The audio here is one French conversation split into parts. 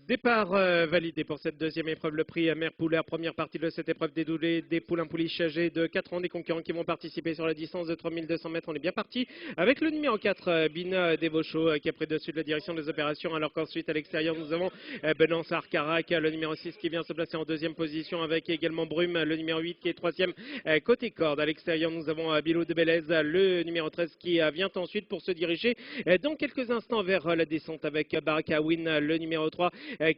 Départ validé pour cette deuxième épreuve, le prix Mère Poulaire, première partie de cette épreuve dédoulée des poulains pouliches âgés de 4 ans, des concurrents qui vont participer sur la distance de 3200 mètres. On est bien parti avec le numéro 4, Bina Devaucho, qui est près dessus de la direction des opérations, alors qu'ensuite à l'extérieur nous avons Benance Arcarac, le numéro 6 qui vient se placer en deuxième position, avec également Brume, le numéro 8 qui est troisième côté corde. À l'extérieur nous avons Bilou de Bélez, le numéro 13 qui vient ensuite pour se diriger dans quelques instants vers la descente avec Baraka Win, le numéro 3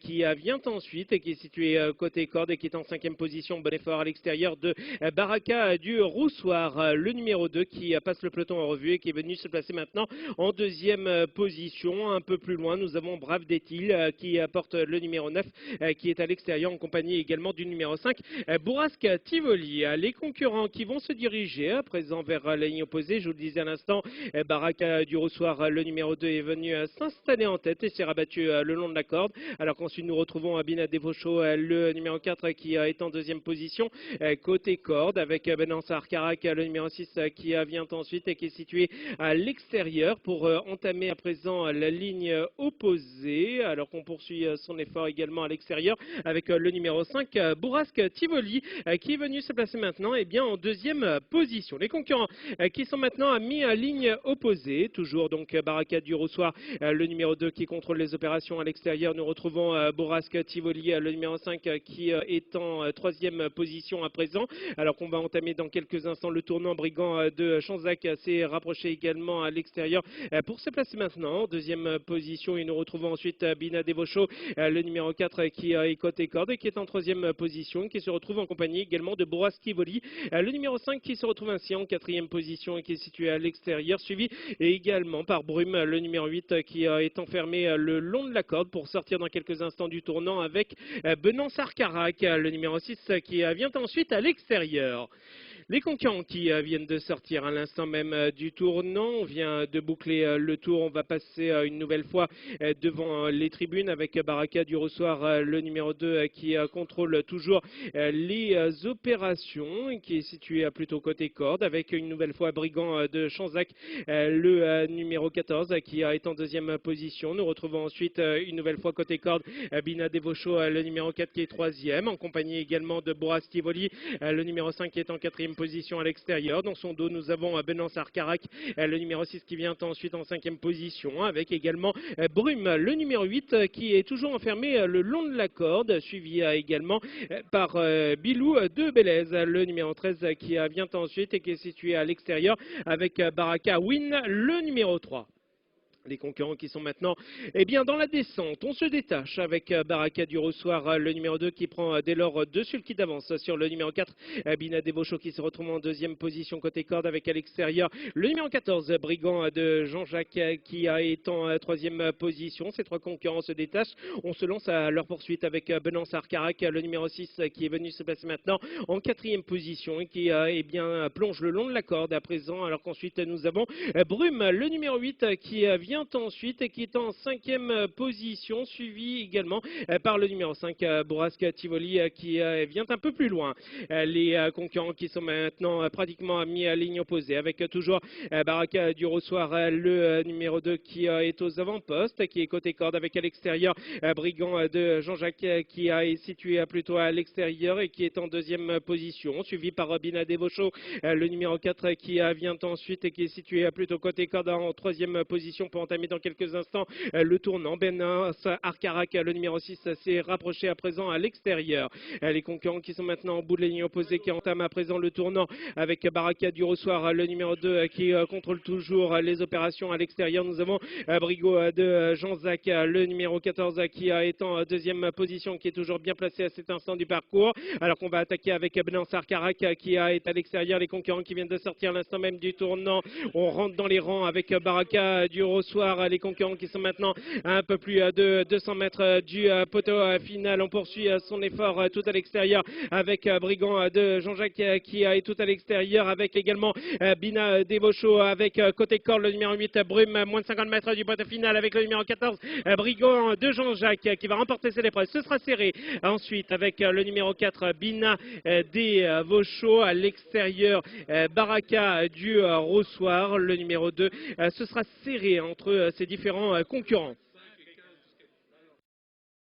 qui vient ensuite et qui est situé côté corde et qui est en cinquième position. Bon effort à l'extérieur de Baraka du Roussoir, le numéro 2 qui passe le peloton en revue et qui est venu se placer maintenant en deuxième position. Un peu plus loin, nous avons Brave Détil qui porte le numéro 9 qui est à l'extérieur en compagnie également du numéro 5, Bourrasque Tivoli. Les concurrents qui vont se diriger à présent vers la ligne opposée, je vous le disais à l'instant, Baraka du Roussoir, le numéro 2 est venu s'installer en tête et s'est rabattu le long de la corde. Alors qu'ensuite nous retrouvons Abina Devaucho, le numéro 4 qui est en deuxième position côté corde, avec Benance Arcarac, le numéro 6 qui vient ensuite et qui est situé à l'extérieur pour entamer à présent la ligne opposée, alors qu'on poursuit son effort également à l'extérieur avec le numéro 5, Bourrasque Tivoli, qui est venu se placer maintenant bien en deuxième position. Les concurrents qui sont maintenant mis à ligne opposée, toujours donc Baraka du Roussoir, le numéro 2 qui contrôle les opérations à l'extérieur. Nous retrouvons Bourrasque Tivoli, le numéro 5 qui est en troisième position à présent, alors qu'on va entamer dans quelques instants le tournant. Brigand de Chanzac s'est rapproché également à l'extérieur pour se placer maintenant en deuxième position, et nous retrouvons ensuite Bina Devaucho, le numéro 4 qui est côté corde et qui est en troisième position, qui se retrouve en compagnie également de Bourrasque Tivoli, le numéro 5 qui se retrouve ainsi en quatrième position et qui est situé à l'extérieur, suivi également par Brume, le numéro 8 qui est enfermé le long de la corde pour sortir dans quelques instants du tournant avec Benance Arcarac, le numéro 6 qui vient ensuite à l'extérieur. Les concurrents qui viennent de sortir à l'instant même du tournant, on vient de boucler le tour, on va passer une nouvelle fois devant les tribunes avec Baraka du Roussoir, le numéro 2 qui contrôle toujours les opérations et qui est situé plutôt côté corde, avec une nouvelle fois Brigand de Chanzac, le numéro 14 qui est en deuxième position. Nous retrouvons ensuite une nouvelle fois côté corde Bina Devaucho, le numéro 4 qui est troisième, en compagnie également de Bourrasque Tivoli, le numéro 5 qui est en quatrième position à l'extérieur. Dans son dos, nous avons Benance Arcarac, le numéro 6 qui vient ensuite en cinquième position, avec également Brume, le numéro 8 qui est toujours enfermé le long de la corde, suivi également par Bilou de Bélez, le numéro 13 qui vient ensuite et qui est situé à l'extérieur avec Baraka Win, le numéro 3. Les concurrents qui sont maintenant dans la descente. On se détache avec Baraka du Roussoir, le numéro 2 qui prend dès lors dessus le qui d'avance sur le numéro 4, Bina Devaucho qui se retrouve en deuxième position côté corde avec à l'extérieur le numéro 14, Brigand de Jean-Jacques qui est en troisième position. Ces trois concurrents se détachent. On se lance à leur poursuite avec Benance Arcarac, le numéro 6 qui est venu se placer maintenant en quatrième position et qui plonge le long de la corde à présent, alors qu'ensuite nous avons Brume, le numéro 8 qui vient ensuite et qui est en cinquième position, suivi également par le numéro 5, Bourrasque Tivoli, qui vient un peu plus loin. Les concurrents qui sont maintenant pratiquement mis à ligne opposée, avec toujours Baraka du Roussoir, le numéro 2 qui est aux avant-postes, qui est côté corde avec à l'extérieur Brigand de Jean-Jacques qui est situé plutôt à l'extérieur et qui est en deuxième position, suivi par Bina Devaucho, le numéro 4 qui vient ensuite et qui est situé plutôt côté corde en troisième position pour entamer dans quelques instants le tournant. Benance Arcarac, le numéro 6 s'est rapproché à présent à l'extérieur. Les concurrents qui sont maintenant au bout de la ligne opposée qui entament à présent le tournant avec Baraka du Roussoir, le numéro 2 qui contrôle toujours les opérations à l'extérieur. Nous avons Brigo de Jean-Zac, le numéro 14 qui est en deuxième position, qui est toujours bien placé à cet instant du parcours, alors qu'on va attaquer avec Benance Arcarac qui est à l'extérieur. Les concurrents qui viennent de sortir à l'instant même du tournant, on rentre dans les rangs avec Baraka du Roussoir. Les concurrents qui sont maintenant à un peu plus de 200 mètres du poteau final. On poursuit son effort tout à l'extérieur avec Brigand de Jean-Jacques qui est tout à l'extérieur, avec également Bina Devaucho avec côté corde le numéro 8, Brume, moins de 50 mètres du poteau final avec le numéro 14, Brigand de Jean-Jacques qui va remporter cette épreuve. Ce sera serré ensuite avec le numéro 4, Bina Devaucho à l'extérieur, Baraka du Roussoir, le numéro 2. Ce sera serré entre ces différents concurrents.